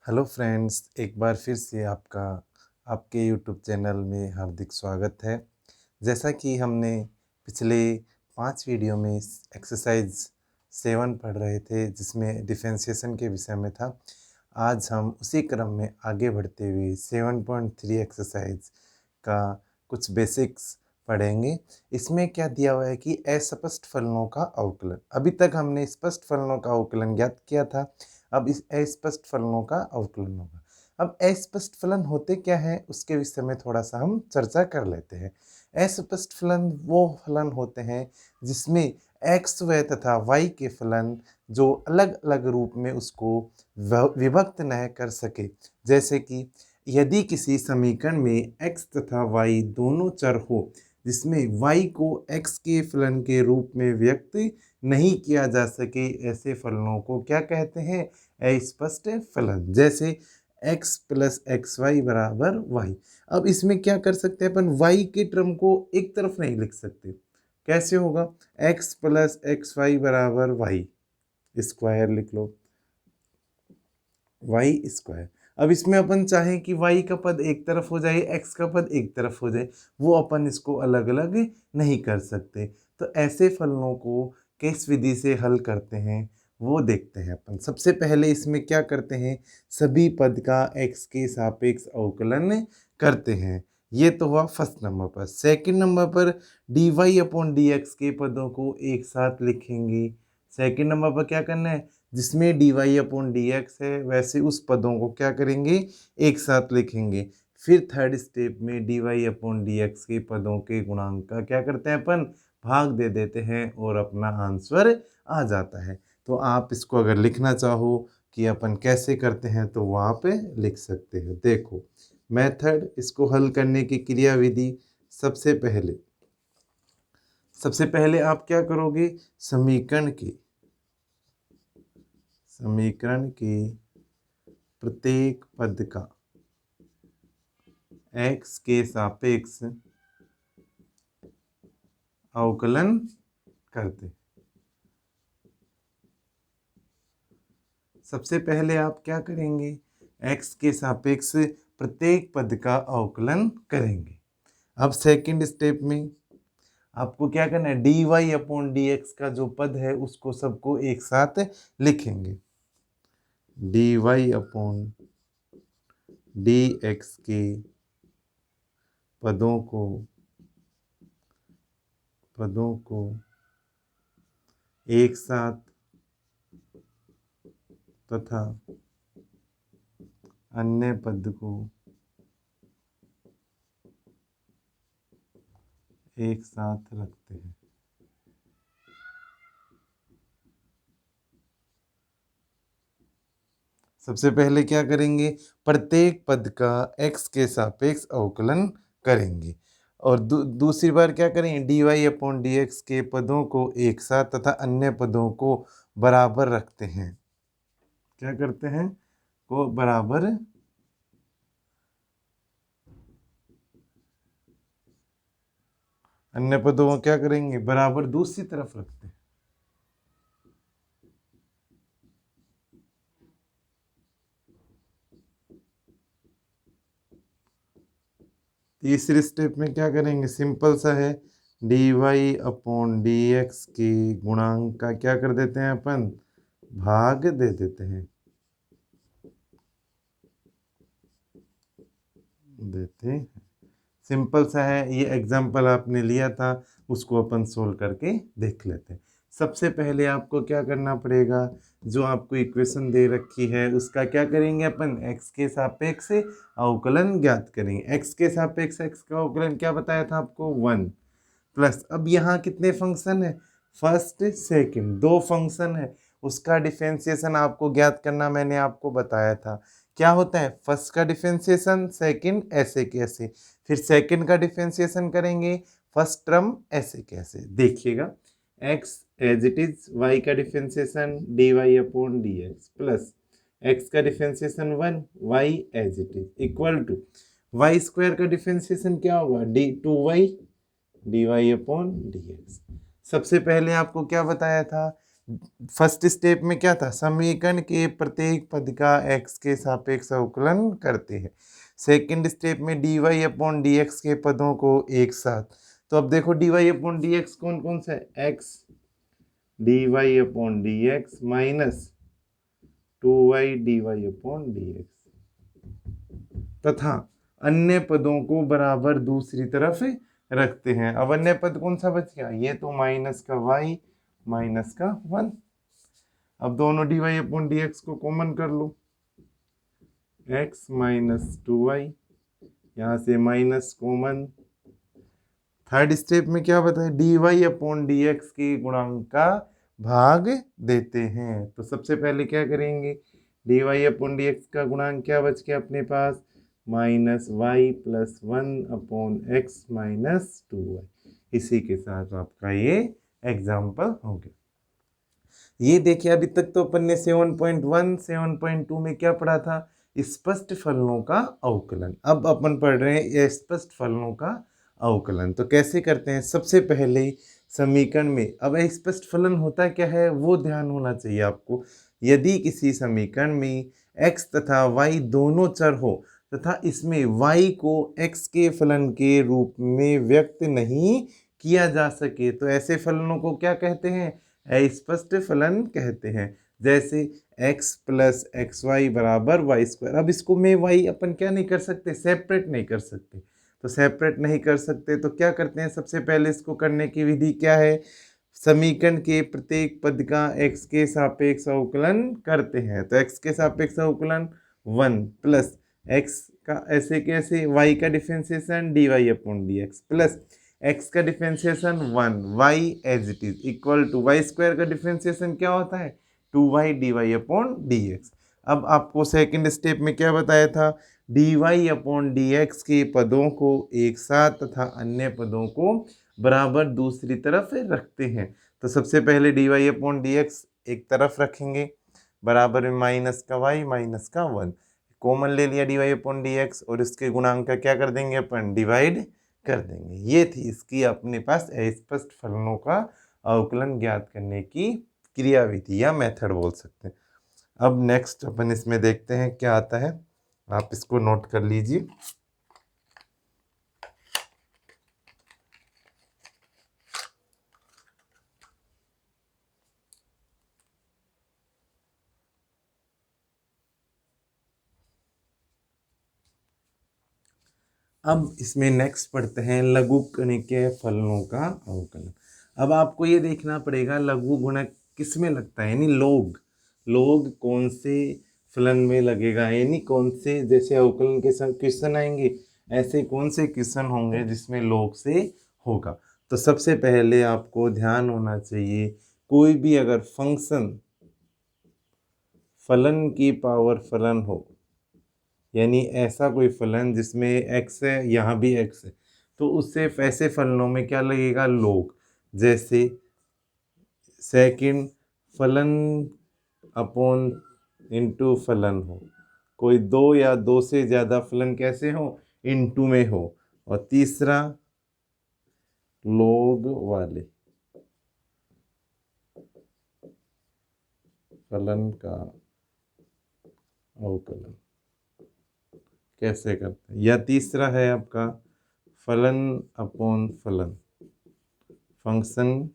Hello friends, एक बार फिर से आपका आपके यूट्यूब चैनल में हार्दिक स्वागत है। जैसा कि हमने पिछले 5 वीडियो में एक्सरसाइज 7 पढ़ रहे थे जिसमें डिफरेंशिएशन के विषय में था। आज हम उसी क्रम में आगे बढ़ते हुए 7.3 एक्सरसाइज का कुछ बेसिक्स पढ़ेंगे। इसमें क्या दिया हुआ है कि अस्पष्ट फलनों का अवकलन। अभी तक हमने स्पष्ट फलनों का अवकलन ज्ञात किया था, अब इस अस्पष्ट फलनों का अवकलन होगा। अब अस्पष्ट फलन होते क्या हैं उसके विषय में थोड़ा सा हम चर्चा कर लेते हैं। अस्पष्ट फलन वो फलन होते हैं जिसमें एक्स व तथा वाई के फलन जो अलग अलग रूप में उसको विभक्त न कर सके। जैसे कि यदि किसी समीकरण में x तथा y दोनों चर हो जिसमें y को x के फलन के रूप में व्यक्त नहीं किया जा सके, ऐसे फलनों को क्या कहते हैं? अस्पष्ट फलन। जैसे x प्लस एक्स वाई बराबर y। अब इसमें क्या कर सकते हैं अपन? y के टर्म को एक तरफ नहीं लिख सकते। कैसे होगा? x प्लस एक्स वाई बराबर y स्क्वायर लिख लो, वाई स्क्वायर। अब इसमें अपन चाहें कि y का पद एक तरफ हो जाए, x का पद एक तरफ हो जाए, वो अपन इसको अलग अलग नहीं कर सकते। तो ऐसे फलनों को किस विधि से हल करते हैं वो देखते हैं अपन। सबसे पहले इसमें क्या करते हैं? सभी पद का x के सापेक्ष अवकलन करते हैं। ये तो हुआ फर्स्ट नंबर पर। सेकंड नंबर पर dy अपॉन dx के पदों को एक साथ लिखेंगे। सेकंड नंबर पर क्या करना है? जिसमें dy अपॉन dx है वैसे उस पदों को क्या करेंगे? एक साथ लिखेंगे। फिर थर्ड स्टेप में dy अपॉन dx के पदों के गुणांक का क्या करते हैं अपन? भाग दे देते हैं और अपना आंसर आ जाता है। तो आप इसको अगर लिखना चाहो कि अपन कैसे करते हैं तो वहाँ पे लिख सकते हो। देखो मेथड, इसको हल करने की क्रिया विधि। सबसे पहले आप क्या करोगे? समीकरण के प्रत्येक पद का x के सापेक्ष अवकलन करते। सबसे पहले आप क्या करेंगे? x के सापेक्ष प्रत्येक पद का अवकलन करेंगे। अब सेकंड स्टेप में आपको क्या करना है? dy अपॉन dx का जो पद है उसको सबको एक साथ लिखेंगे। dy अपॉन dx के पदों को एक साथ तथा अन्य पद को एक साथ रखते हैं। सबसे पहले क्या करेंगे? प्रत्येक पद का x के सापेक्ष अवकलन करेंगे और दूसरी बार क्या करेंगे? dy अपॉन dx के पदों को एक साथ तथा अन्य पदों को बराबर रखते हैं। क्या करते हैं? को बराबर अन्य पदों को क्या करेंगे? बराबर दूसरी तरफ रखते हैं। तीसरे स्टेप में क्या करेंगे? सिंपल सा है, dy अपॉन dx के गुणांक का क्या कर देते हैं अपन? भाग दे देते हैं। सिंपल सा है। ये एग्जाम्पल आपने लिया था, उसको अपन सोल्व करके देख लेते हैं। सबसे पहले आपको क्या करना पड़ेगा? जो आपको इक्वेशन दे रखी है उसका क्या करेंगे अपन? x के सापेक्ष अवकलन ज्ञात करेंगे। x के सापेक्ष x का अवकलन क्या बताया था आपको? 1 प्लस, अब यहाँ कितने फंक्शन है? फर्स्ट सेकंड, दो फंक्शन है। उसका डिफरेंशिएशन आपको ज्ञात करना मैंने आपको बताया था। क्या होता है? फर्स्ट का डिफरेंशिएशन, सेकंड ऐसे कैसे, फिर सेकंड का डिफरेंशिएशन करेंगे, फर्स्ट टर्म ऐसे कैसे। देखिएगा, x as it is, y का differentiation dy upon dx plus x का differentiation 1, y as it is equal to y square का डिफरेंशिएशन क्या होगा? 2y dy upon dx। सबसे पहले आपको क्या बताया था फर्स्ट स्टेप में क्या था, समीकरण के प्रत्येक पद का x के सापेक्ष अवकलन करते हैं। सेकंड स्टेप में dy अपॉन dx के पदों को एक साथ, तो अब देखो dy अपॉन dx कौन कौन सा है, x dy upon dx minus 2y dy upon dx, तथा अन्य पदों को बराबर दूसरी तरफ रखते हैं। अब अन्य पद कौन सा बच गया, ये तो माइनस का y माइनस का 1। अब दोनों dy अपॉन dx को कॉमन कर लो, x माइनस 2y, यहाँ से माइनस कॉमन। थर्ड स्टेप में क्या बताए, dy अपॉन dx के गुणांक का भाग देते हैं। तो सबसे पहले क्या करेंगे, dy अपॉन dx का गुणांक क्या बच गया अपने पास, minus y plus 1 upon x minus 2y। इसी के साथ आपका ये एग्जाम्पल हो गया। ये देखिए अभी तक तो अपन ने 7.1 7.2 में क्या पढ़ा था, स्पष्ट फलनों का अवकलन। अब अपन पढ़ रहे हैं स्पष्ट फलनों का अवकलन। तो कैसे करते हैं, सबसे पहले समीकरण में, अब स्पष्ट फलन होता क्या है वो ध्यान होना चाहिए आपको। यदि किसी समीकरण में x तथा y दोनों चर हो तथा इसमें y को x के फलन के रूप में व्यक्त नहीं किया जा सके, तो ऐसे फलनों को क्या कहते हैं, अस्पष्ट फलन कहते हैं। जैसे x प्लस एक्स वाई बराबर वाई स्क्वायर। अब इसको में y अपन क्या नहीं कर सकते, सेपरेट नहीं कर सकते। तो सेपरेट नहीं कर सकते तो क्या करते हैं, सबसे पहले इसको करने की विधि क्या है, समीकरण के प्रत्येक पद का x के सापेक्ष अवकलन करते हैं। तो x के सापेक्ष अवकलन 1 प्लस x का ऐसे कैसे, y का differentiation dy upon dx plus x का differentiation 1 y as it is equal to y square का डिफरेंशिएशन क्या होता है 2y dy अपॉन dx। अब आपको सेकंड स्टेप में क्या बताया था, dy अपॉन dx के पदों को एक साथ तथा अन्य पदों को बराबर दूसरी तरफ रखते हैं। तो सबसे पहले dy अपॉन dx एक तरफ रखेंगे, बराबर में माइनस का y माइनस का 1, कॉमन ले लिया dy अपॉन dx और इसके गुणांक का क्या कर देंगे अपन, डिवाइड कर देंगे। ये थी इसकी अपने पास अस्पष्ट फलनों का अवकलन ज्ञात करने की क्रियाविधि या मेथड बोल सकते हैं। अब नेक्स्ट अपन इसमें देखते हैं क्या आता है, आप इसको नोट कर लीजिए। अब इसमें नेक्स्ट पढ़ते हैं लघु गणितीय फलनों का अवकलन। अब आपको ये देखना पड़ेगा लघु गुणक किस में लगता है, यानी लोग कौन से फलन में लगेगा, यानी कौन से जैसे अवकलन के साथ क्वेश्चन आएंगे ऐसे कौन से क्वेश्चन होंगे जिसमें लोग से होगा। तो सबसे पहले आपको ध्यान होना चाहिए, कोई भी अगर फंक्शन फलन की पावर फलन हो, यानी ऐसा कोई फलन जिसमें x है यहाँ भी x है, तो उससे ऐसे फलनों में क्या लगेगा, लोग। जैसे सेकंड फलन अपॉन इनटू फलन हो, कोई दो या दो से ज़्यादा फलन कैसे हो, इनटू में हो। और तीसरा लोग वाले फलन का अवकलन कैसे करते हैं। या तीसरा है आपका फलन अपॉन फलन, फंक्शन।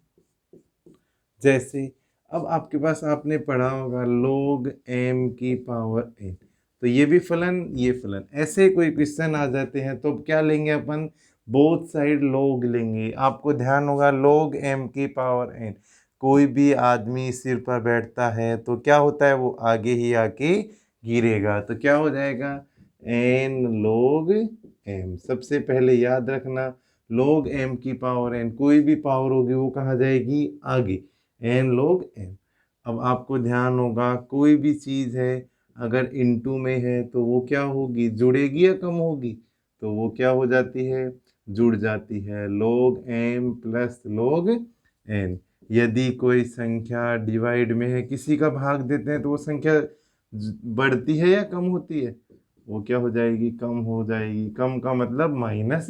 जैसे अब आपके पास आपने पढ़ा होगा log m की पावर n, तो ये भी फलन ये फलन, ऐसे कोई क्वेश्चन आ जाते हैं तो क्या लेंगे अपन, बोथ साइड log लेंगे। आपको ध्यान होगा log m की पावर n, कोई भी आदमी सिर पर बैठता है तो क्या होता है, वो आगे ही आके गिरेगा, तो क्या हो जाएगा n log m। सबसे पहले याद रखना log m की पावर n, कोई भी पावर होगी वो कहाँ जाएगी, आगे, n log m। अब आपको ध्यान होगा कोई भी चीज़ है अगर इनटू में है तो वो क्या होगी, जुड़ेगी या कम होगी, तो वो क्या हो जाती है, जुड़ जाती है, log m plus log n। यदि कोई संख्या डिवाइड में है, किसी का भाग देते हैं तो वो संख्या बढ़ती है या कम होती है, वो क्या हो जाएगी, कम हो जाएगी। कम का मतलब माइनस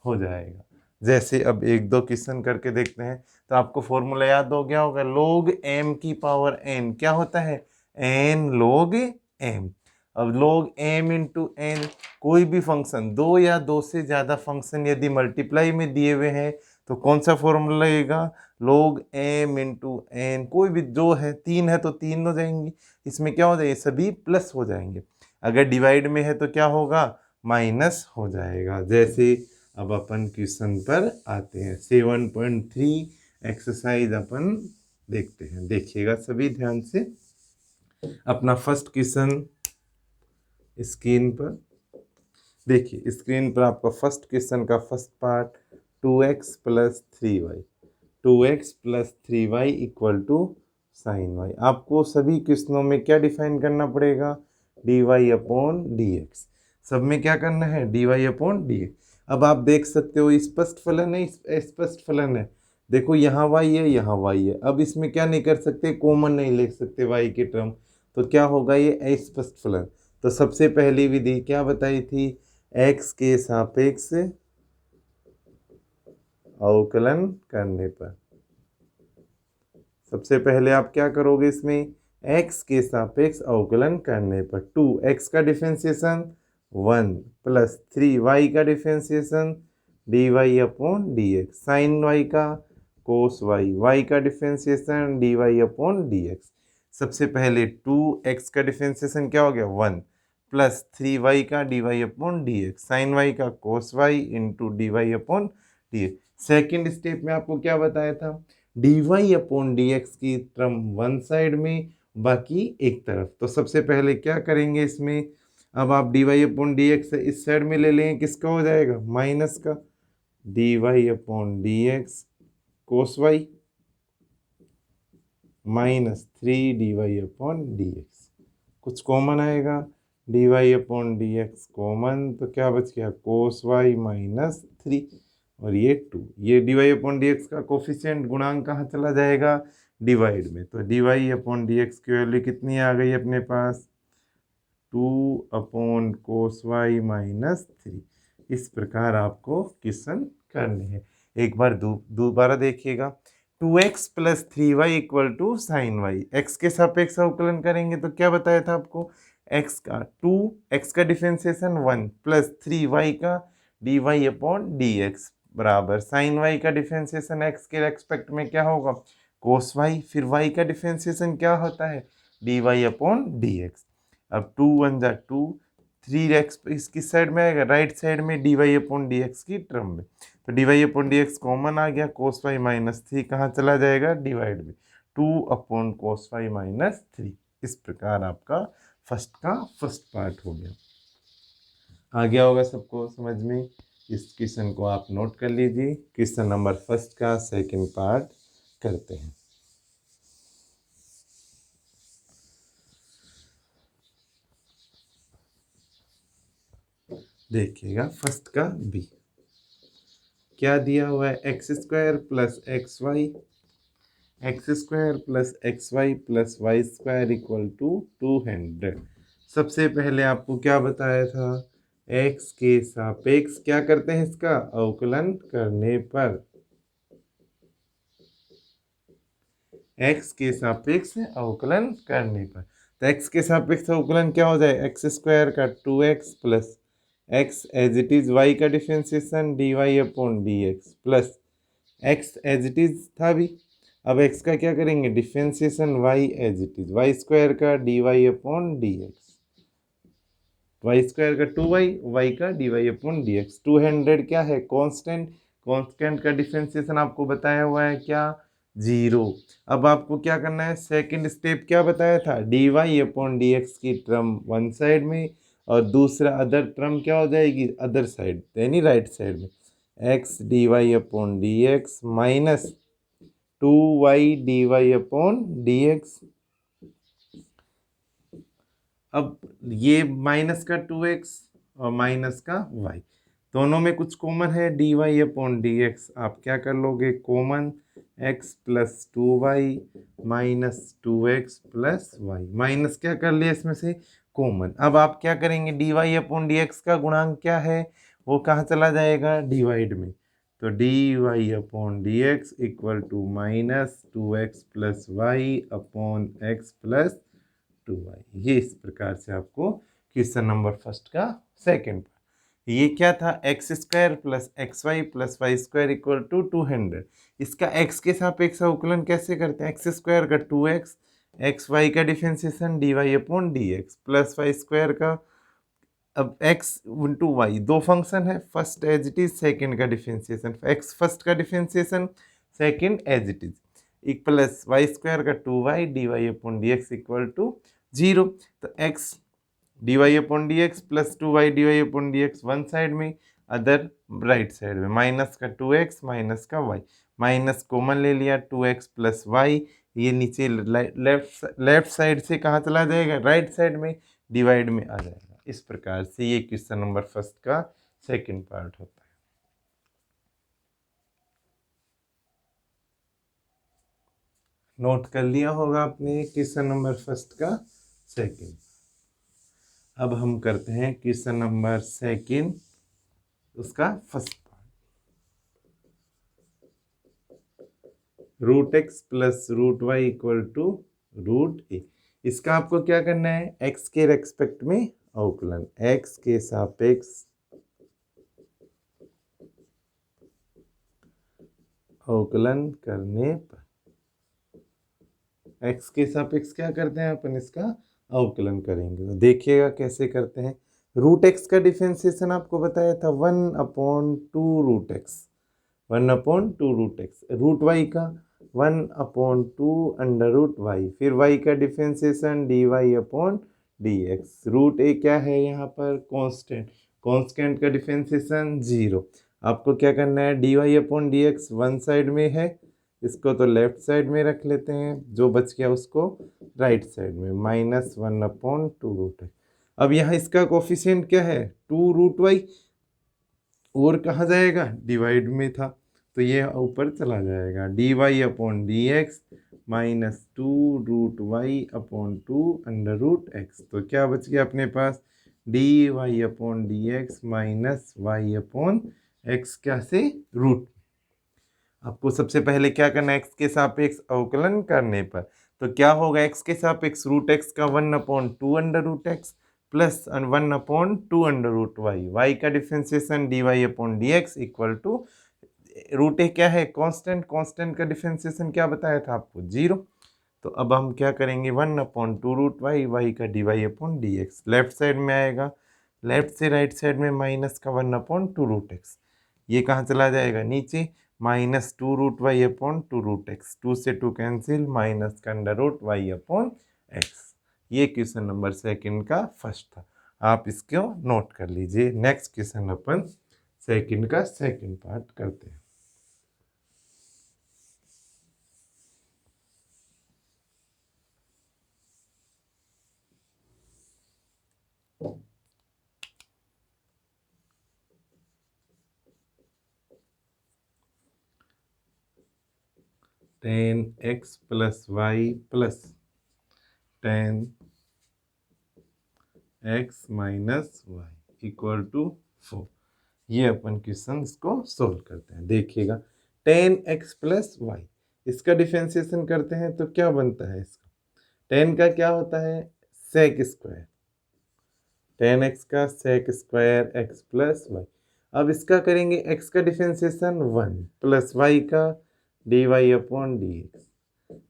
हो जाएगा। जैसे अब एक दो क्वेश्चन करके देखते हैं। तो आपको फॉर्मूला याद हो गया होगा, log m की पावर n क्या होता है, n log m। अब log m इंटू n, कोई भी फंक्शन, दो या दो से ज़्यादा फंक्शन यदि मल्टीप्लाई में दिए हुए हैं तो कौन सा फॉर्मूला लगेगा, log m इंटू n। कोई भी दो है, तीन है तो तीन हो जाएंगी, इसमें क्या हो जाएगा, सभी प्लस हो जाएंगे। अगर डिवाइड में है तो क्या होगा, माइनस हो जाएगा। जैसे अब अपन क्वेश्चन पर आते हैं, 7.3 एक्सरसाइज अपन देखते हैं। देखिएगा सभी ध्यान से, अपना फर्स्ट क्वेश्चन स्क्रीन पर देखिए। स्क्रीन पर आपका फर्स्ट क्वेश्चन का first part, 2x plus 3y, 2x plus 3y equal to sine Y. आपको सभी क्वेश्चनों में क्या डिफाइन करना पड़ेगा, dy अपॉन dx। सब में क्या करना है, dy अपॉन dx। अब आप देख सकते हो स्पष्ट फलन है, स्पष्ट फलन है। देखो यहाँ y है, यहाँ y है। अब इसमें क्या नहीं कर सकते, कॉमन नहीं ले सकते y की टर्म, तो क्या होगा, ये अस्पष्ट फलन। तो सबसे पहली विधि क्या बताई थी, x के सापेक्ष अवकलन करने पर। सबसे पहले आप क्या करोगे, इसमें x के सापेक्ष अवकलन करने पर 2x का डिफरेंशिएशन 1 प्लस 3y का differentiation dy upon dx, sine y का कोस y, y का डिफरेंशिएशन dy अपॉन dx। सबसे पहले 2x का डिफरेंशिएशन क्या हो गया, 1 प्लस 3y का dy upon dx, sine y का cos y into dy upon dx। Second step में आपको क्या बताया था, dy अपॉन dx की टर्म वन साइड में, बाकी एक तरफ। तो सबसे पहले क्या करेंगे इसमें, अब आप dy अपॉन dx इस साइड में ले लेंगे, किसका हो जाएगा, माइनस का, dy अपॉन dx कोस y minus 3 dy upon dx। कुछ कॉमन आएगा, dy अपॉन dx कॉमन, तो क्या बच गया, कोस y माइनस 3 और ये 2। ये dy अपॉन dx का कोफिशिएंट गुणांक कहाँ चला जाएगा, डिवाइड में। तो dy अपॉन dx की वैल्यू कितनी आ गई अपने पास, 2 अपॉन कोस y माइनस 3। इस प्रकार आपको क्वेश्चन करने हैं। एक बार दोबारा देखिएगा, 2x plus 3y equal to sine Y. X के सापेक्ष अवकलन करेंगे तो क्या बताया था आपको, x का 2x का डिफरेंशिएशन 1 प्लस 3y का dy अपॉन dx बराबर साइन y का डिफरेंशिएशन x के रेस्पेक्ट में क्या होगा, कोस y, फिर y का डिफरेंशिएशन क्या होता है, dy अपॉन dx। अब 2 1 जा 2, 3x इसकी साइड में आएगा, राइट साइड में dy अपॉन dx की टर्म में। तो dy अपॉन dx कॉमन आ गया, कोस y माइनस 3 कहाँ चला जाएगा, डिवाइड में, 2 अपॉन कोस y माइनस 3। इस प्रकार आपका फर्स्ट का फर्स्ट पार्ट हो गया। आ गया होगा सबको समझ में। इस क्वेश्चन को आप नोट कर लीजिए। क्वेश्चन नंबर फर्स्ट का सेकंड पार्ट करते हैं। देखिएगा फर्स्ट का बी, क्या दिया हुआ है, X square plus x Y, X square plus x Y plus Y square equal to 200। सबसे पहले आपको क्या बताया था, एक्स के सापेक्ष क्या करते हैं, इसका अवकलन करने पर, एक्स के सापेक्ष अवकलन करने पर। तो एक्स के सापेक्ष अवकलन क्या हो जाए, एक्स स्क्वायर का 2x plus x as it is, y का differentiation dy upon dx plus x as it is था भी, अब एक्स का क्या करेंगे, differentiation y as it is, y square का dy upon dx, y square का 2y, वाई का dy अपॉन dx। 200 क्या है, कांस्टेंट, कांस्टेंट का डिफरेंशिएशन आपको बताया हुआ है क्या, 0। अब आपको क्या करना है, सेकंड स्टेप क्या बताया था, dy अपॉन dx की टर्म वन साइड में और दूसरा अदर टर्म क्या हो जाएगी, अदर साइड यानी राइट साइड में, x dy upon dx minus 2y dy upon dx। अब ये माइनस का 2x और माइनस का y, दोनों में कुछ कॉमन है, dy अपॉन dx आप क्या कर लोगे, common x plus 2y minus 2x plus y, minus क्या कर लिया इसमें से, कॉमन। अब आप क्या करेंगे, dy अपॉन dx का गुणांक क्या है, वो कहाँ चला जाएगा, डिवाइड में, तो D Y upon D x equal to minus 2x plus Y upon x plus 2y। ये इस प्रकार से आपको क्वेश्चन नंबर फर्स्ट का सेकंड ये क्या था, X square plus x Y plus Y square equal to 200। इसका एक्स के सापेक्ष अवकलन कैसे करते हैं, एक्स स्क्वायर का 2x, एक्स वाई का differentiation D Y upon D x plus Y square का, अब x इंटू वाई दो फंक्शन है, first as it is, second का डिफरेंशिएशन, एक्स फर्स्ट का differentiation, second as it is, एक plus Y square का 2y D Y upon D x equal to 0। तो x D Y upon D x plus 2y D Y upon D X one side में, other right side में, minus का 2x minus का y, minus common ले लिया 2x plus Y, ये नीचे left side से कहाँ चला जाएगा, राइट साइड में, डिवाइड में आ जाएगा। इस प्रकार से ये क्वेश्चन नंबर फर्स्ट का सेकंड पार्ट होता है। नोट कर लिया होगा आपने क्वेश्चन नंबर फर्स्ट का सेकंड। अब हम करते हैं क्वेश्चन नंबर सेकंड उसका first part. Root x plus root y equal to root a. इसका आपको क्या करना है, एक्स के रेस्पेक्ट में अवकलन, एक्स के सापेक्ष अवकलन करने पर, एक्स के सापेक्ष क्या करते हैं अपन, इसका अवकलन करेंगे। तो देखिएगा कैसे करते हैं। रूट एक्स का डिफरेंशिएशन आपको बताया था 1/2 root x, 1/2 root x, root Y का 1/2 अंडर रूट वाई, फिर वाई का differentiation D Y upon D x. Root a क्या है यहाँ पर, कांस्टेंट, कांस्टेंट का डिफरेंशिएशन 0। आपको क्या करना है, D Y upon D X one side में है, इसको तो लेफ्ट साइड में रख लेते हैं, जो बच गया उसको राइट साइड में, -1/2 रूट एक्स। अब यहाँ इसका कोफिशिएंट क्या है, 2 रूट वाई, और कहाँ जाएगा, डिवाइड में था तो ये ऊपर चला जाएगा, d Y upon D x -2 root Y upon 2 under root x. तो क्या बच गया अपने पास, d Y upon D x minus Y upon x, क्या से रूट। आपको सबसे पहले क्या करना है, एक्स के सापेक्ष अवकलन करने पर, तो क्या होगा, एक्स के सापेक्ष रूट एक्स का 1/2 under root x plus 1/2 under root Y, Y का differentiation D Y upon D x equal to, root a क्या है, कांस्टेंट, कांस्टेंट का डिफरेंशिएशन क्या बताया था आपको, 0। तो अब हम क्या करेंगे, 1/2 रूट वाई, वाई का D Y upon D x left side में आएगा, लेफ्ट से राइट साइड में माइनस का 1/2 रूट एक्स, ये कहाँ चला जाएगा, नीचे, -2 root Y upon 2 root X, 2 से 2 कैंसिल, माइनस का under root Y upon X. ये क्वेश्चन नंबर सेकंड का फर्स्ट था, आप इसको नोट कर लीजिए। नेक्स्ट क्वेश्चन अपन सेकंड का सेकंड पार्ट करते हैं। tan x plus Y plus tan x minus Y equal to 4। ये अपन क्वेश्चन इसको सोल्व करते हैं। देखिएगा, tan x प्लस वाई, इसका डिफरेंशिएशन करते हैं तो क्या बनता है, इसका tan का क्या होता है, सेक स्क्वायर, tan x का sec square x plus Y. अब इसका करेंगे x का डिफरेंशिएशन 1 प्लस y का D Y upon D X.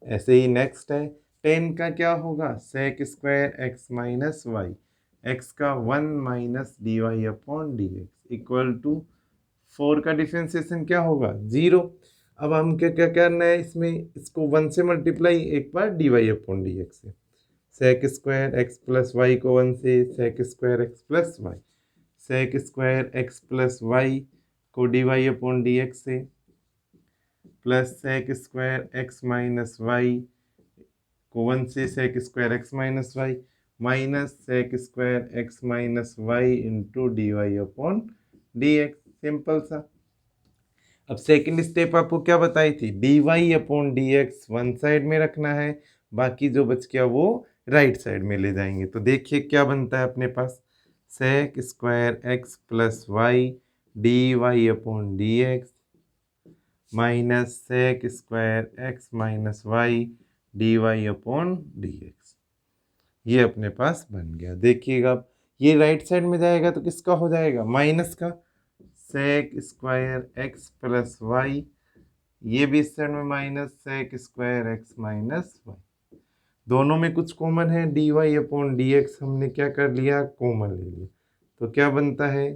ऐसे ही नेक्स्ट है, tan का क्या होगा, sec square x minus Y, x का 1 minus D Y upon D x equal to 4 का डिफरेंशिएशन क्या होगा, 0। अब हम क्या क्या करना है, इसमें इसको 1 से मल्टीप्लाई एक बार d Y upon D x से, sec square x plus y को 1 से sec square x plus y, sec square x plus y को d Y upon D x से, plus sec square x minus y को 1 से sec square x minus y, minus sec square x minus y into d Y upon D x. Simple सा। अब second step आपको क्या बताई थी, D Y upon D X one side में रखना है, बाकी जो बच गया वो राइट साइड में ले जाएंगे। तो देखिए क्या बनता है अपने पास, sec square x plus y D Y upon D x minus sec square x minus Y D Y upon D x. ये अपने पास बन गया। देखिएगा अब ये राइट साइड में जाएगा तो किसका हो जाएगा, माइनस का, sec square x plus Y. ये भी इस साइड में minus sec square x minus Y. दोनों में कुछ कॉमन है, D Y upon D X हमने क्या कर लिया, कॉमन ले लिया। तो क्या बनता है,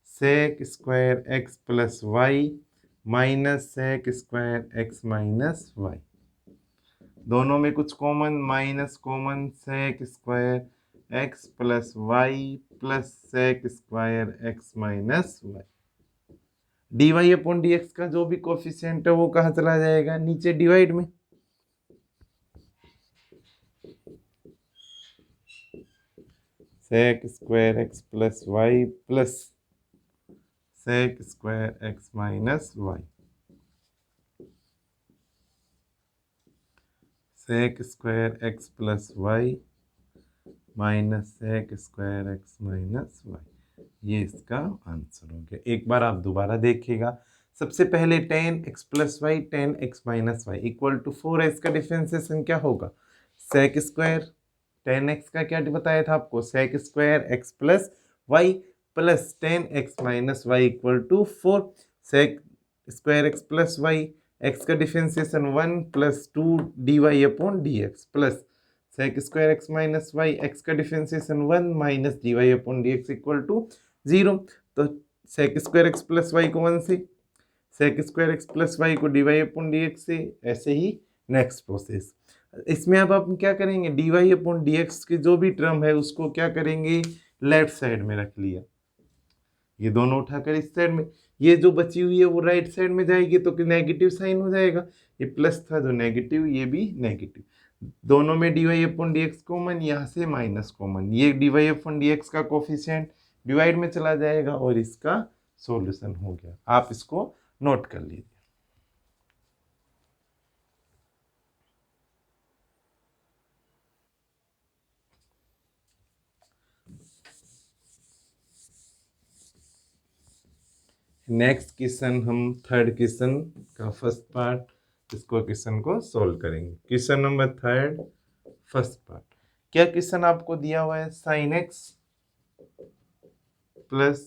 sec square x plus Y minus sec square x minus Y. दोनों में कुछ common, minus common, sec square x plus Y plus sec square x minus Y. D Y upon D x का जो भी कोफिशिएंट है वो कहाँ चला जाएगा, नीचे डिवाइड में। Sec square x plus Y plus sec square x minus Y. Sec square x plus Y minus sec square x minus Y. ये इसका आंसर हो गया। एक बार आप दोबारा देखिएगा। सबसे पहले tan X plus Y tan x minus Y equal to 4 है। इसका डिफरेंशिएशन क्या होगा, सेक स्क्वायर टेन एक्स का क्या बताया था आपको, sec square x plus Y plus ten x minus Y equal to 4। Sec square x plus y, x का differentiation 1 plus 2 d Y upon D x plus sec square x minus y, x का differentiation 1 minus D Y upon D x equal to 0। तो sec square x plus y को 1 से, sec square x plus y को d Y upon D x से, ऐसे ही next process. इसमें अब आप क्या करेंगे, D Y upon D x की जो भी टर्म है उसको क्या करेंगे, लेफ्ट साइड में रख लिया। ये दोनों उठाकर इस साइड में, ये जो बची हुई है वो राइट साइड में जाएगी तो नेगेटिव साइन हो जाएगा। ये प्लस था जो नेगेटिव, ये भी नेगेटिव। दोनों में D Y upon D x common, यहाँ से माइनस कॉमन। ये D Y upon D x का कोफिशिएंट डिवाइड में चला जाएगा और इसका सॉल्यूशन हो गया। आप इसको नोट कर लीजिए। नेक्स्ट क्वेश्चन हम थर्ड क्वेश्चन का फर्स्ट पार्ट, इसको क्वेश्चन को सॉल्व करेंगे। Question number third first part. क्या क्वेश्चन आपको दिया हुआ है, sine X plus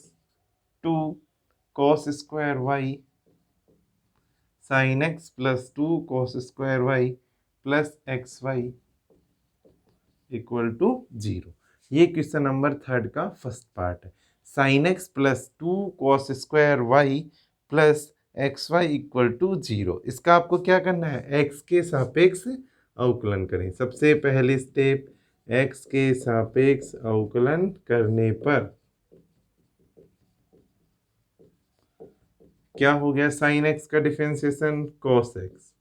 2 cos square Y, sine X plus 2 cos square Y plus x Y equal to 0। ये क्वेश्चन नंबर थर्ड का फर्स्ट पार्ट है। Sine X plus 2 cos square Y plus x Y equal to 0। इसका आपको क्या करना है, x के सापेक्ष अवकलन करें। सबसे पहले स्टेप, एक्स के सापेक्ष अवकलन करने पर क्या हो गया, साइन एक्स का डिफरेंशिएशन कॉस एक्स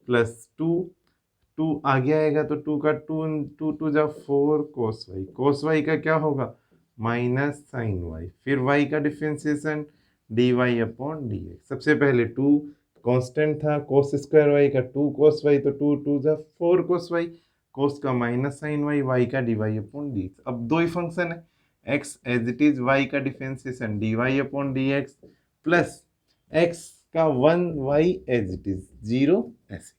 प्लस 2 आगे आएगा तो 2 का 2 जा 4 कोस वाई, कोस वाई का क्या होगा माइनस साइन वाई, फिर वाई का differentiation D Y upon D X. सबसे पहले 2 कांस्टेंट था, कोस स्क्वायर वाई का 2 कोस वाई, तो 2 जा 4 कोस वाई, कोस का माइनस साइन वाई, वाई का D Y upon D x. अब दो ही फंक्शन है, x as it is, y का differentiation D Y upon D x plus x का 1 वाई एज इट इज 0, ऐसे।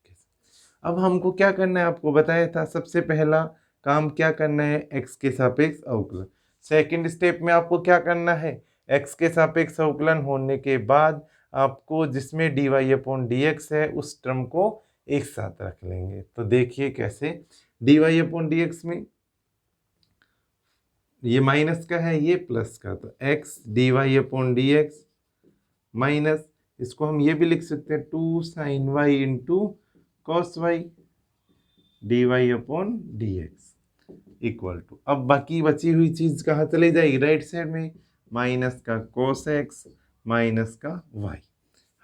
अब हमको क्या करना है, आपको बताया था सबसे पहला काम क्या करना है, एक्स के सापेक्ष अवकलन। सेकंड स्टेप में आपको क्या करना है, एक्स के सापेक्ष अवकलन होने के बाद आपको जिसमें D Y upon D x है उस टर्म को एक साथ रख लेंगे। तो देखिए कैसे, D Y upon D X में ये माइनस का है, ये प्लस का, तो X D Y upon D x minus, इसको हम ये भी लिख सकते हैं 2 sine Y into cos Y D Y upon D x equal to, अब बाकी बची हुई चीज कहाँ चली जाएगी, राइट साइड में, माइनस का कोस एक्स माइनस का वाई।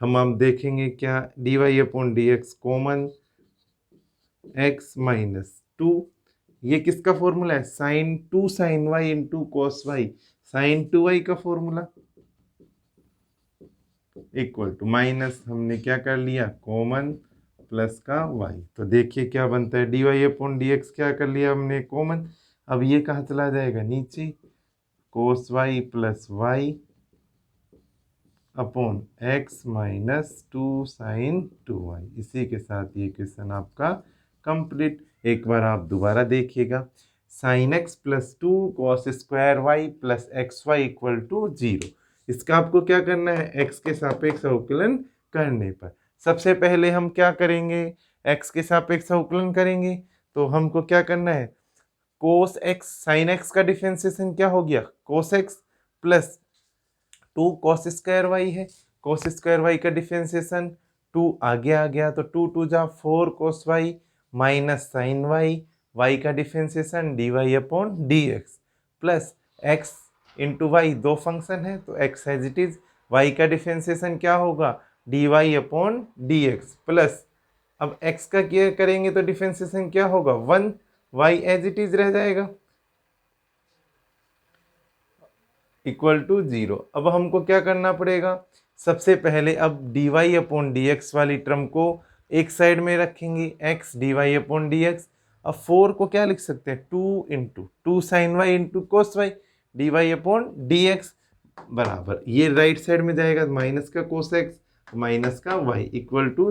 हम अब देखेंगे क्या, D Y upon D x common, X minus 2, ये किसका फॉर्मूला है, sine 2 sine Y into cos Y, sine 2 Y का फॉर्मूला इक्वल टू माइनस, हमने क्या कर लिया कॉमन, प्लस का वाई। तो देखिए क्या बनता है, D Y upon D X क्या कर लिया हमने कॉमन, अब ये कहाँ चला जाएगा नीचे, cos y plus Y upon x minus 2 sine 2y। इसी के साथ ये क्वेश्चन आपका कंप्लीट। एक बार आप दोबारा देखिएगा। Sine x plus 2 cos square Y plus x Y equal to 0। इसका आपको क्या करना है, x के सापेक्ष अवकलन करने पर सबसे पहले हम क्या करेंगे, x के सापेक्ष अवकलन करेंगे तो हमको क्या करना है, कोस एक्स साइन एक्स का डिफरेंशिएशन क्या हो गया, cos x plus 2 cos square y है, कॉस स्क्वायर वाई का डिफरेंशिएशन 2 आगे आ गया तो 2 2 जा 4 cos y minus sine y, Y का differentiation D Y upon D x plus x into Y, दो फंक्शन है तो x as it is, y का डिफरेंशिएशन क्या होगा d Y upon D x plus, अब x का क्या करेंगे तो डिफरेंशिएशन क्या होगा 1, y एज इट इज रह जाएगा इक्वल टू 0। अब हमको क्या करना पड़ेगा, सबसे पहले अब dy अपॉन डी एक्स वाली टर्म को एक साइड में रखेंगे, x dy upon D x. अब 4 को क्या लिख सकते हैं 2 into 2 sine Y into cos y D Y upon D x बराबर, ये राइट साइड में जाएगा माइनस का कोस एक्स माइनस का वाई इक्वल टू,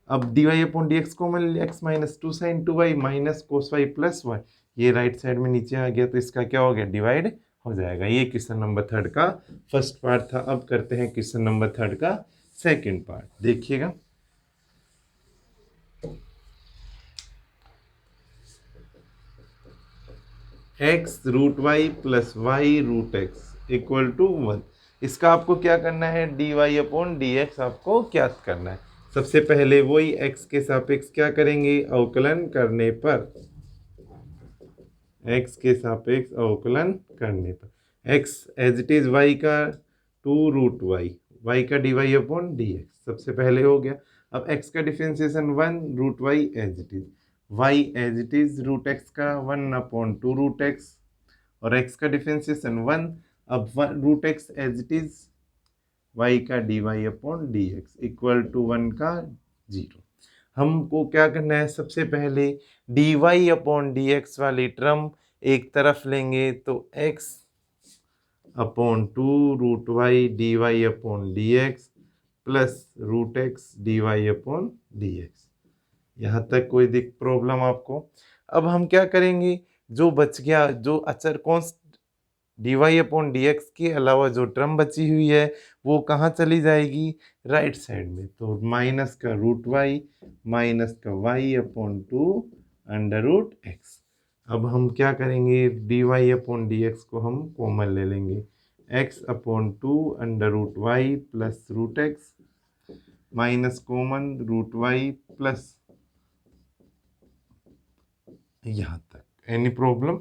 अब d Y upon D x common लिया, x minus 2 sine 2y minus cos y plus Y, ये right side में नीचे आ गया तो इसका क्या हो गया डिवाइड हो जाएगा। ये क्वेश्चन नंबर 3 का फर्स्ट पार्ट था। अब करते हैं क्वेश्चन नंबर 3 का सेकंड पार्ट, देखिएगा। X root Y plus Y root X equal to 1। इसका आपको क्या करना है, D Y upon D X आपको क्या करना है। सबसे पहले वही x के सापेक्ष क्या करेंगे अवकलन करने पर, x के सापेक्ष अवकलन करने पर x as it is y का 2 रूट वाई, y का D Y upon D X सबसे पहले हो गया। अब x का differentiation 1 root Y as it is, y as it is root x का 1 अपॉन 2 रूट एक्स और x का डिफरेंशिएशन 1, अब root x as it is y का D Y upon D x equal to 1 का 0। हमको क्या करना है, सबसे पहले डी वाई अपॉन डी एक्स वाली टर्म एक तरफ लेंगे तो x upon 2 root Y D Y upon D x plus root x D Y upon D x. यहाँ तक कोई प्रॉब्लम आपको। अब हम क्या करेंगे, जो बच गया जो अचर const D Y upon D x के अलावा जो टर्म बची हुई है वो कहाँ चली जाएगी, राइट साइड में, तो माइनस का रूट वाई माइनस का Y upon 2 under root X. अब हम क्या करेंगे, D Y upon D x को हम कॉमन ले लेंगे, X upon 2 under root Y plus root X minus common root Y plus, यहाँ तक एनी प्रॉब्लम।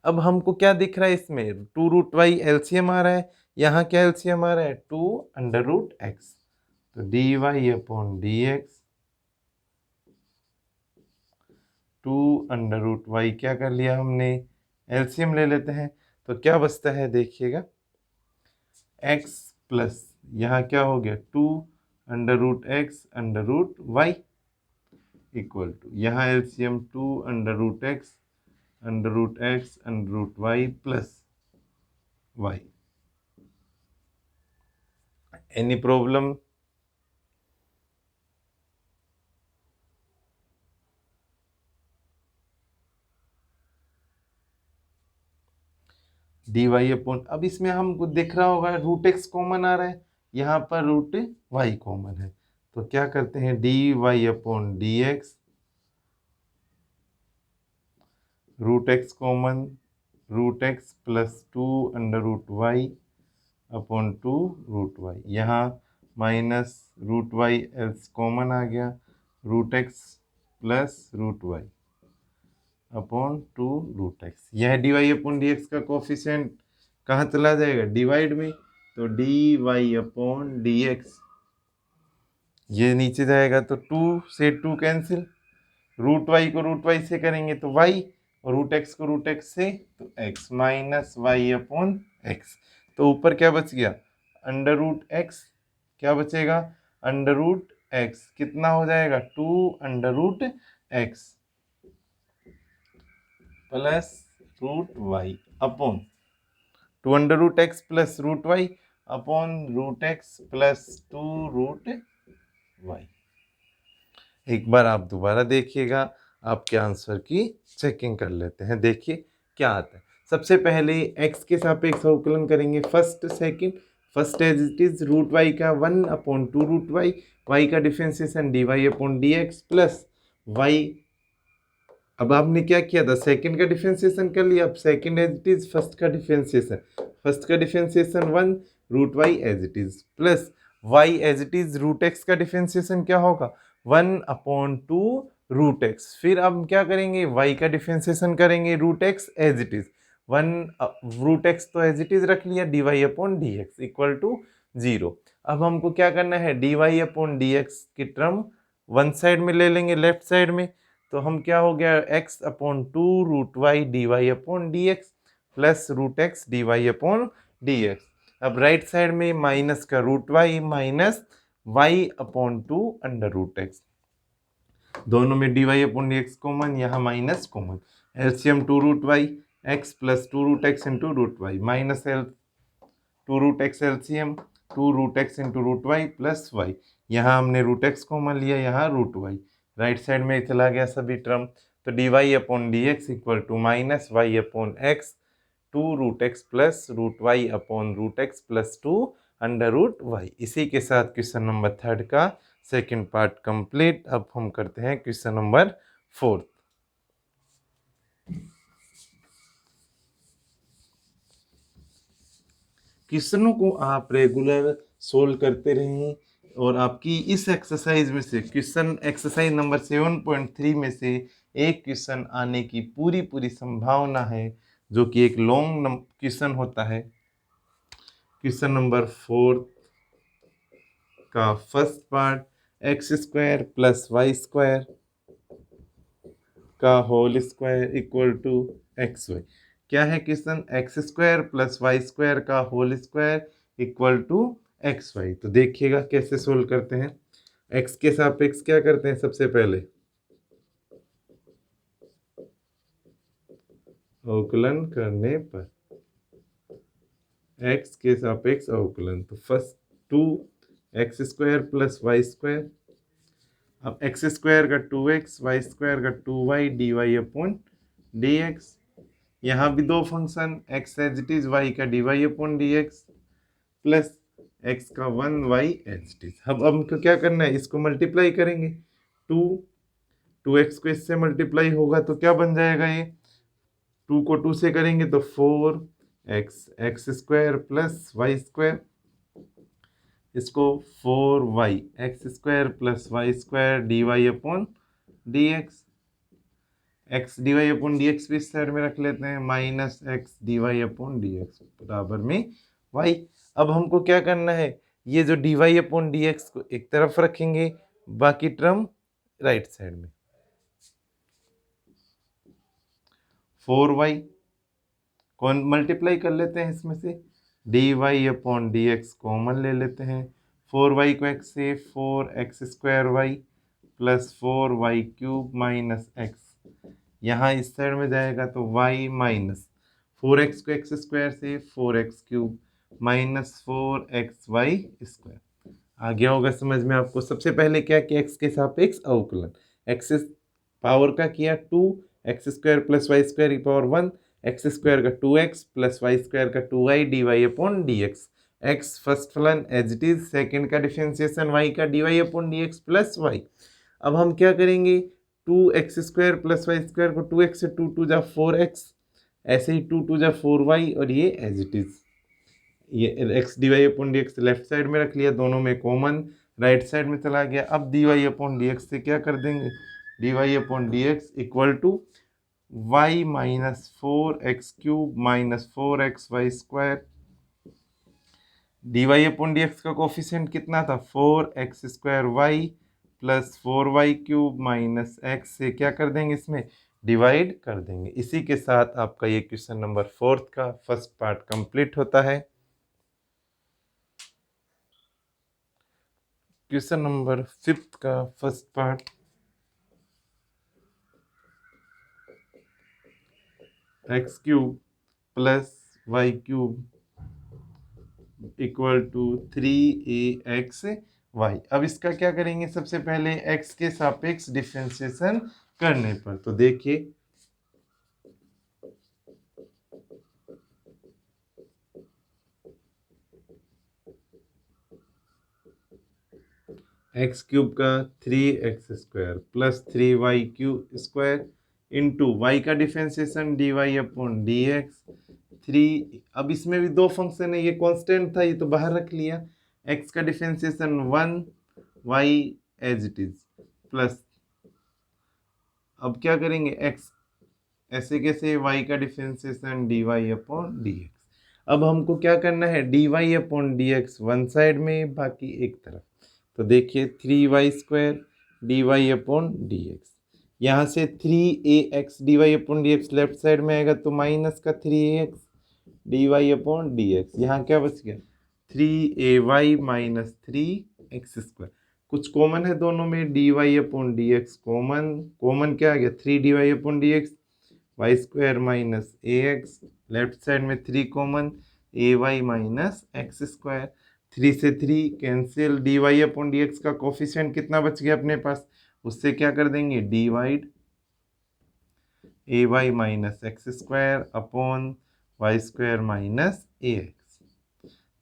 अब हमको क्या दिख रहा है इसमें, 2 रूट वाई एलसीएम आ रहा है, यहाँ क्या एलसीएम आ रहा है 2 अंडर रूट एक्स, तो D Y upon D x 2 under root Y क्या कर लिया हमने एलसीएम ले लेते हैं तो क्या बचता है देखिएगा, एक्स प्लस यहाँ क्या हो गया 2 under root x under root y equal to, यहाँ LCM 2 under root x under root x under root Y plus y. Any problem. D Y upon, अब इसमें हमको दिख रहा होगा रूट एक्स कॉमन आ रहा है, यहाँ पर रूट वाई कॉमन है तो क्या करते हैं d Y upon D x, root x common root x plus 2 under root Y upon 2 root y, यहाँ minus root y else common आ गया, root x plus root Y upon 2 root x. यह d Y upon D x का coefficient कहाँ चला जाएगा divide में, तो D Y upon D x ये नीचे जाएगा तो 2 से 2 कैंसिल, रूट वाई को रूट वाई से करेंगे तो वाई और रूट एक्स को रूट एक्स से तो X minus Y upon X, तो ऊपर क्या बच गया अंडर रूट एक्स, क्या बचेगा अंडर रूट एक्स, कितना हो जाएगा 2 under root x plus root Y upon 2 under root x plus root Y, upon root x plus 2 root Y. एक बार आप दोबारा देखिएगा, आपके आंसर की चेकिंग कर लेते हैं। देखिए क्या आता है। सबसे पहले x के सापेक्ष अवकलन करेंगे, first second. First as it is root Y का 1/2 रूट वाई, वाई का differentiation D Y upon D x plus Y. अब आपने क्या किया था, सेकंड का डिफरेंशिएशन कर लिया। अब second as it is first का डिफरेंशिएशन, फर्स्ट का differentiation 1 root Y as it is plus y as it is root x का डिफरेंशिएशन क्या होगा 1/2 रूट एक्स। फिर अब क्या करेंगे, y का डिफरेंशिएशन करेंगे root x as it is 1 root x तो एज इट इज रख लिया, d Y upon D x equal to 0। अब हमको क्या करना है, D Y upon D x की टर्म वन साइड में ले लेंगे, लेफ्ट साइड में। तो हम क्या हो गया, x/2 root Y D Y upon D x plus root x D Y upon D x. अब राइट साइड में माइनस का root Y minus Y upon 2 under root x, दोनों में D Y upon D x common, यहाँ minus common. LCM 2 root y x plus 2 root x into root Y minus L 2 root x LCM 2 root x into root Y plus Y. यहाँ हमने root x common लिया, यहाँ root Y, right side में चला गया सभी term. तो D Y upon D x equal to minus Y upon x 2 root x plus root Y upon root x plus 2 under root y. इसी के साथ क्वेश्चन नंबर 3 का सेकेंड पार्ट कंप्लीट। अब हम करते हैं क्वेश्चन नंबर 4। क्वेश्चनों को आप रेगुलर सोल्व करते रहें और आपकी इस एक्सरसाइज में से क्वेश्चन एक्सरसाइज नंबर 7.3 में से एक क्वेश्चन आने की पूरी पूरी संभावना है, जो कि एक लॉन्ग क्वेश्चन होता है। क्वेश्चन नंबर 4 का first part, x square plus Y square का whole square equal to x y. क्या है question, x square plus Y square का whole square equal to x y. तो देखिएगा कैसे सोल्व करते हैं। एक्स के सापेक्ष क्या करते हैं, सबसे पहले अवकलन करने पर एक्स के सापेक्ष अवकलन, तो first 2 x square plus Y square. अब एक्स स्क्वायर का 2x, वाई स्क्वायर का 2y D Y upon D x. यहाँ भी दो function, x as it is y का D Y upon D x plus x का 1y एज इट इज। अब हमको क्या करना है, इसको मल्टीप्लाई करेंगे। 2x को इससे मल्टीप्लाई होगा तो क्या बन जाएगा, ये 2 को 2 से करेंगे तो 4x x square plus Y square, इसको 4y x square plus Y square d Y upon D x. X D Y upon D x भी इस साइड में रख लेते हैं, minus x D Y upon D x बराबर में Y. अब हमको क्या करना है, ये जो d Y upon D x को एक तरफ रखेंगे, बाकी टर्म राइट साइड में। 4y कौन मल्टीप्लाई कर लेते हैं इसमें से, d Y upon D x common ले लेते हैं। 4y को x से 4x square Y plus 4y cube minus x, यहाँ इस साइड में जाएगा तो y माइनस 4x को x स्क्वायर से 4x cube minus 4xy square. आ गया होगा समझ में आपको। सबसे पहले क्या किया, x के सापेक्ष अवकलन, x पावर का किया 2 x square plus Y square की पावर 1, एक्स स्क्वायर का 2x प्लस वाई स्क्वायर का 2y D Y upon D x. X first फलन एज इट इज, सेकेंड का डिफरेंशिएशन y का D Y upon D x plus Y. अब हम क्या करेंगे, 2x square plus Y square को 2x से 2 2 जा 4x, ऐसे ही 2 2 जा 4y, और ये एज इट इज, ये x D Y upon D x left side में रख लिया, दोनों में कॉमन राइट साइड में चला गया। अब d Y upon D x से क्या कर देंगे, d Y upon D x equal to y minus 4x cube minus 4xy square. D Y upon D x का कोफिशिएंट कितना था, 4x square Y plus 4y cube minus x से क्या कर देंगे, इसमें डिवाइड कर देंगे। इसी के साथ आपका ये क्वेश्चन नंबर 4 का फर्स्ट पार्ट कंप्लीट होता है। क्वेश्चन नंबर 5 का first part, x cube plus y cube equal to 3ax y। अब इसका क्या करेंगे, सबसे पहले x के सापेक्ष डिफरेंशिएशन करने पर, तो देखिए एक्स क्यूब का 3x² plus 3y³ into y का डिफरेंशिएशन dy/dx 3। अब इसमें भी दो फंक्शन है, ये कांस्टेंट था, ये तो बाहर रख लिया। x का differentiation 1, y as it is plus, अब क्या करेंगे x ऐसे कैसे, y का डिफरेंशिएशन dy/dx। अब हमको क्या करना है, dy/dx वन साइड में, बाकी एक तरफ। तो देखिए 3y² dy/dx, यहाँ से 3ax dy/dx लेफ्ट साइड में आएगा तो माइनस का 3ax dy/dx, यहाँ क्या बच गया 3ay माइनस 3x²। कुछ कॉमन है दोनों में, dy/dx कॉमन, कॉमन क्या आ गया 3 dy/dx y² minus ax, left side में 3 कॉमन ay माइनस x²। 3 से 3 कैंसिल, dy/dx का कोफिशिएंट कितना बच गया अपने पास, उससे क्या कर देंगे divide ay minus x² upon y² minus ax।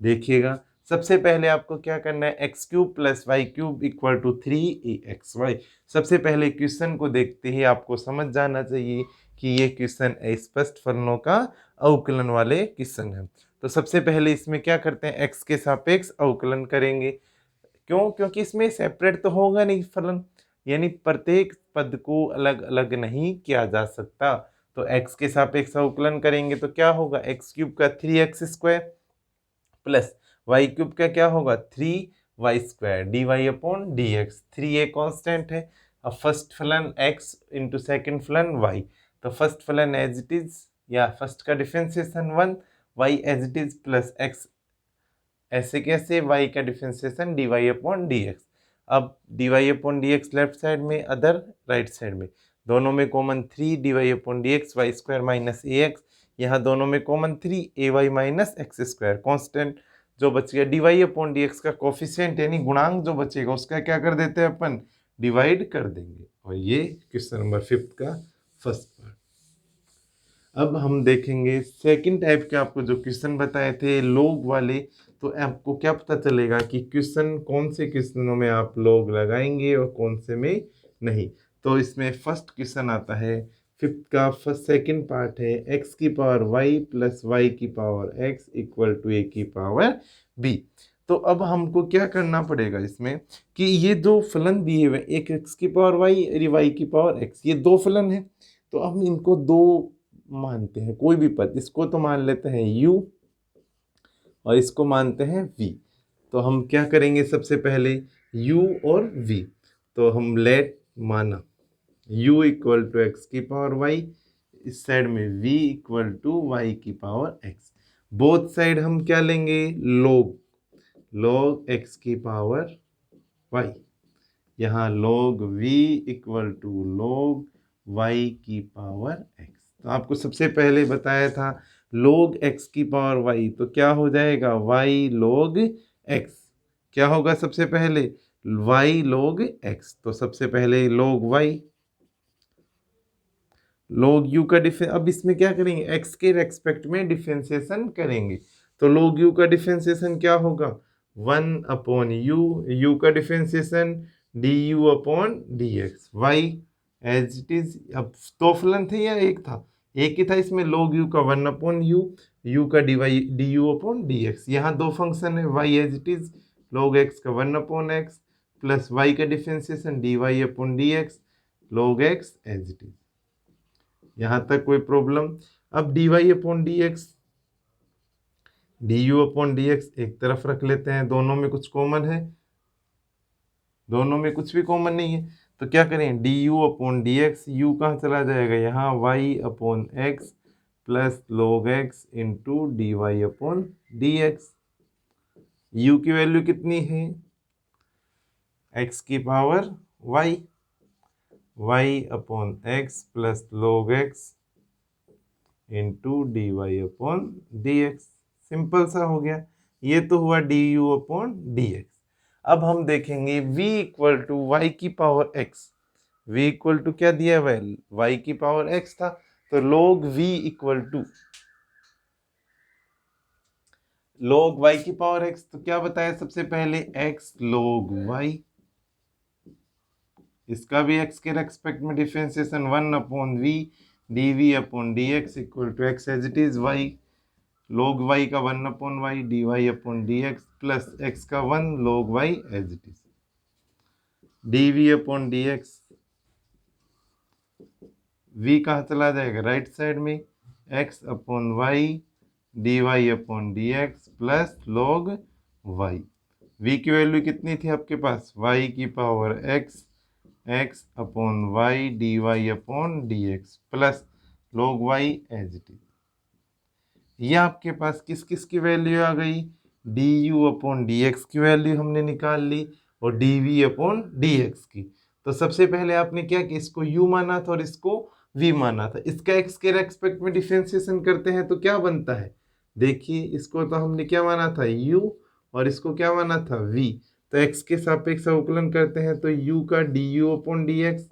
देखिएगा सबसे पहले आपको क्या करना है, x³ plus y³ equal to 3axy। सबसे पहले क्वेश्चन को देखते ही आपको समझ जाना चाहिए कि ये क्वेश्चन अस्पष्ट फलनों का अवकलन वाले क्वेश्चन है। तो सबसे पहले इसमें क्या करते हैं, x के सापेक्ष अवकलन करेंगे। क्यों, क्योंकि इसमें सेपरेट तो होगा नहीं फलन, यानी प्रत्येक पद को अलग अलग नहीं किया जा सकता। तो x के सापेक्ष अवकलन करेंगे तो क्या होगा, x³ का 3x² प्लस y³ का क्या होगा 3y² dy/dx। 3a कांस्टेंट है। अब फर्स्ट फलन x इंटू सेकेंड फलन y, तो फर्स्ट फलन एज इट इज, या फर्स्ट का differentiation 1, y as it is plus x ऐसे कैसे, y का डिफरेंशिएशन dy/dx। अब dy/dx लेफ्ट साइड में, अदर राइट साइड में, दोनों में common 3 dy/dx y² minus ax, यहाँ दोनों में common 3 ay minus x²। Constant जो बच गया dy/dx का कोफिशिएंट यानी गुणांक जो बचेगा उसका क्या कर देते हैं अपन, डिवाइड कर देंगे। और ये क्वेश्चन नंबर 5 का फर्स्ट पार्ट। अब हम देखेंगे सेकंड टाइप के आपको जो क्वेश्चन बताए थे लोग वाले, तो आपको क्या पता चलेगा कि क्वेश्चन कौन से क्वेश्चनों में आप लोग लगाएंगे और कौन से में नहीं। तो इसमें फर्स्ट क्वेश्चन आता है फिफ्थ का, फर्स्ट सेकंड पार्ट है x की पावर y प्लस y की power x equal to a की पावर b। तो अब हमको क्या करना पड़ेगा इसमें कि ये दो फलन दिए हुए, एक x की पावर y और y की पावर x, ये दो फलन है। तो हम इनको दो मानते हैं, कोई भी पद, इसको तो मान लेते हैं u और इसको मानते हैं v। तो हम क्या करेंगे, सबसे पहले u और v, तो हम लेट माना u इक्वल टू एक्स की पावर y, इस साइड में v इक्वल टू y की पावर x। बोथ साइड हम क्या लेंगे, log x की पावर y, यहाँ log v equal to log y की पावर x। तो आपको सबसे पहले बताया था log x की पावर y, तो क्या हो जाएगा y log x, क्या होगा सबसे पहले y log x। तो सबसे पहले log y, log u का अब इसमें क्या करेंगे, x के रेस्पेक्ट में डिफरेंशिएशन करेंगे। तो log u का डिफरेंशिएशन क्या होगा 1 अपॉन u का differentiation du upon dx, y as it is. अब दो फलन थे या एक था, एक ही था, इसमें log u का 1 अपॉन u का du अपॉन dx। यहाँ दो फंक्शन है, y as it is, log x का 1 अपॉन x प्लस y का differentiation dy upon dx, log x as it is. यहाँ तक कोई प्रॉब्लम। अब dy upon dx du upon dx एक तरफ रख लेते हैं, दोनों में कुछ कॉमन है, दोनों में कुछ भी कॉमन नहीं है। तो क्या करें du अपॉन dx, u कहाँ चला जाएगा, यहाँ y upon x plus log x into dy upon dx। u की वैल्यू कितनी है, x की power y upon x plus log x into dy upon dx। Simple सा हो गया। ये तो हुआ d u upon D x. अब हम देखेंगे v इक्वल टू वाई की power x, v equal to क्या दिया हुआ है, y की पावर x था, तो log v equal to log y की पावर x, तो क्या बताया सबसे पहले, x log y, इसका भी x के रेस्पेक्ट में differentiation 1 upon v dv upon dx equal to x as it is y log y का 1 upon y dy upon dx plus x का 1 log y as it is dv upon dx, v कहाँ चला जाएगा, right side में, x upon y dy upon dx plus log y। v की value कितनी थी आपके पास, y की power x upon y dy upon dx plus log y as it is. ये आपके पास किस किस की वैल्यू आ गई, d u upon D x की वैल्यू हमने निकाल ली और d v upon D x की। तो सबसे पहले आपने क्या किया, इसको u माना था और इसको v माना था। इसका x के रेस्पेक्ट में डिफरेंशिएशन करते हैं तो क्या बनता है, देखिए इसको तो हमने क्या माना था u और इसको क्या माना था v, तो x के सापेक्ष अवकलन करते हैं तो u का d u upon D x,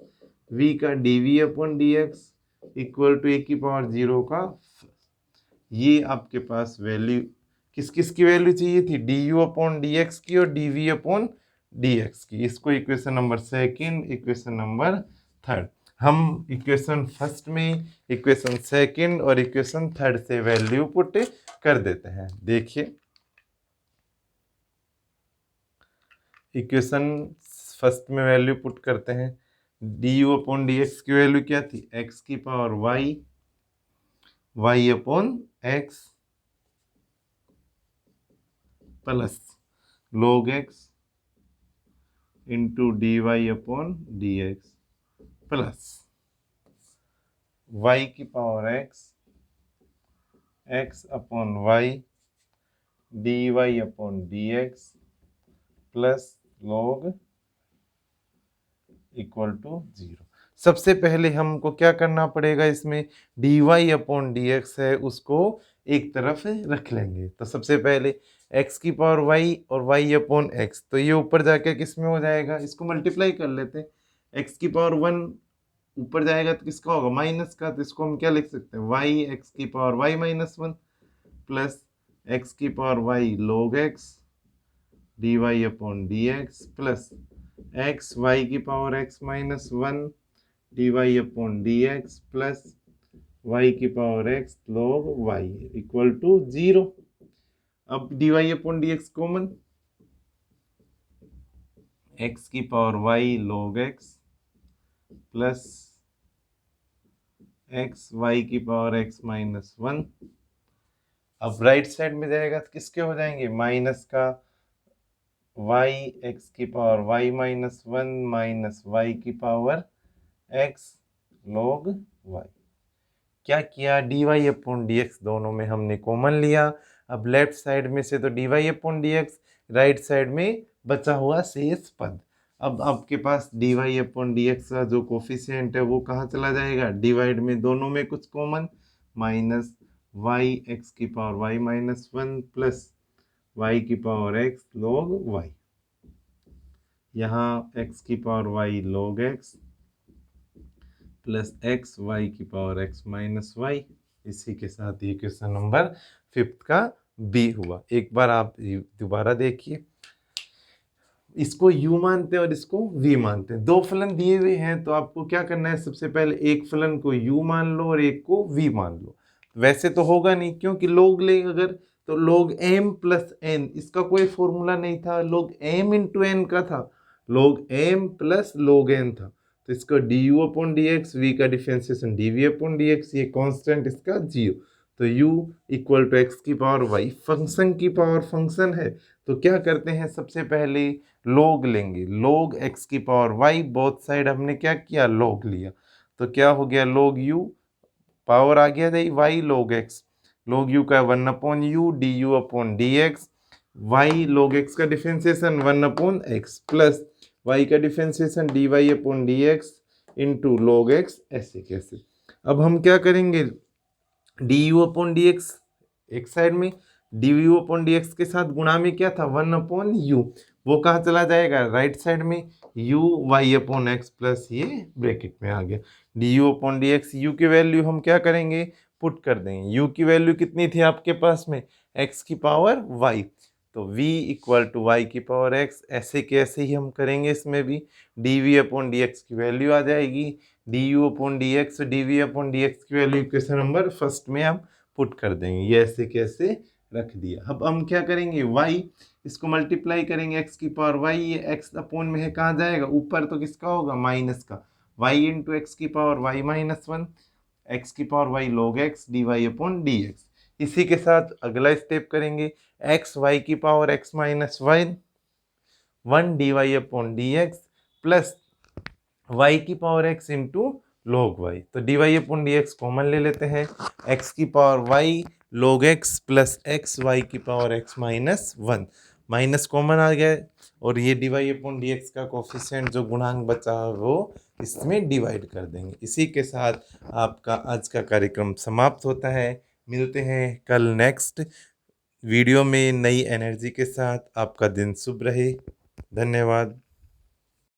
v का d v upon D x equal to a की पावर 0 का। ये आपके पास वैल्यू किस किस की वैल्यू चाहिए थी, d u upon D x की और d v upon D x की। इसको equation number second, equation number third, हम इक्वेशन फर्स्ट में, इक्वेशन सेकंड और इक्वेशन थर्ड से वैल्यू पुट कर देते हैं। देखिए इक्वेशन फर्स्ट में वैल्यू पुट करते हैं, d u upon D x की वैल्यू क्या थी, एक्स की power y, y upon x plus log x into d Y upon D x plus y की power x upon y D Y upon D x plus log equal to 0। सबसे पहले हमको क्या करना पड़ेगा, इसमें d Y upon D x है उसको एक तरफ रख लेंगे। तो सबसे पहले x की पावर y और y अपॉन एक्स, तो ये ऊपर जाके किस में हो जाएगा, इसको मल्टीप्लाई कर लेते हैं। x की पावर 1 ऊपर जाएगा तो किसका होगा, माइनस का, तो इसको हम क्या लिख सकते हैं, y x की power y minus 1 plus x की power y log x D Y upon D x plus x y की power x minus 1 d Y upon D x plus y की power x log y equal to 0। अब d Y upon D x common, x की power y log x plus x y की power x minus 1। अब right side में जाएगा तो किसके हो जाएंगे, माइनस का y x की power y minus 1 minus y की पावर x log y। क्या किया, d Y upon D x दोनों में हमने कॉमन लिया। अब लेफ्ट साइड में से तो D Y upon D x, right side में बचा हुआ शेष पद। अब आपके पास d Y upon D x का जो कोफिशिएंट है वो कहाँ चला जाएगा, डिवाइड में दोनों में कुछ कॉमन, माइनस वाई एक्स की power y minus 1 plus y की पावर एक्स log y। यहाँ x की power y log x plus x y की पावर x माइनस वाई। इसी के साथ ये क्वेश्चन नंबर 5 का बी हुआ। एक बार आप दोबारा देखिए, इसको u मानते हैं और इसको v मानते हैं। दो फलन दिए हुए हैं तो आपको क्या करना है, सबसे पहले एक फलन को u मान लो और एक को v मान लो। वैसे तो होगा नहीं क्योंकि log ले अगर तो log m प्लस n, इसका कोई फॉर्मूला नहीं था, log m इंटू n का था, log m plus log n था। तो इसका d u upon D x, v का differentiation d v upon D x, ये कांस्टेंट इसका 0। तो u इक्वल टू एक्स की पावर y, फंक्शन की पावर फंक्शन है तो क्या करते हैं, सबसे पहले log लेंगे, log x की पावर y, बोथ साइड हमने क्या किया, log लिया, तो क्या हो गया log u, पावर आ गया था y log x, log u का 1 upon u d u upon D x, y log x का differentiation 1 upon x plus y का differentiation D Y upon D x into log x, ऐसे कैसे। अब हम क्या करेंगे, d u upon D x एक साइड में d v upon D x के साथ गुणा में क्या था 1/u, वो कहाँ चला जाएगा राइट साइड में, u y upon x plus ये ब्रैकेट में आ गया D u upon D x. You की वैल्यू हम क्या करेंगे पुट कर देंगे, u की वैल्यू कितनी थी आपके पास में x की पावर y, तो v इक्वल टू वाई की पावर x, ऐसे के ऐसे ही हम करेंगे इसमें भी, d v upon D x की वैल्यू आ जाएगी d u upon D x, d v upon D x की वैल्यू इक्वेशन नंबर फर्स्ट में हम पुट कर देंगे, ये ऐसे कैसे रख दिया। अब हम क्या करेंगे y, इसको मल्टीप्लाई करेंगे x की पावर y, ये x अपॉन में है कहाँ जाएगा ऊपर, तो किसका होगा माइनस का, y इंटू एक्स की पावर y माइनस 1, एक्स की power y log x D Y upon D x. इसी के साथ अगला स्टेप करेंगे एक्स वाई की power x minus 1 d Y upon D x plus y की power x into log y, तो D Y upon D x common ले लेते हैं, x की power y log x plus x y की power x minus 1, minus common आ गया और ये D Y upon D x का कोफिशिएंट जो गुणांक बचा है वो इसमें डिवाइड कर देंगे। इसी के साथ आपका आज का कार्यक्रम समाप्त होता है। मिलते हैं कल नेक्स्ट वीडियो में नई एनर्जी के साथ। आपका दिन शुभ रहे। धन्यवाद।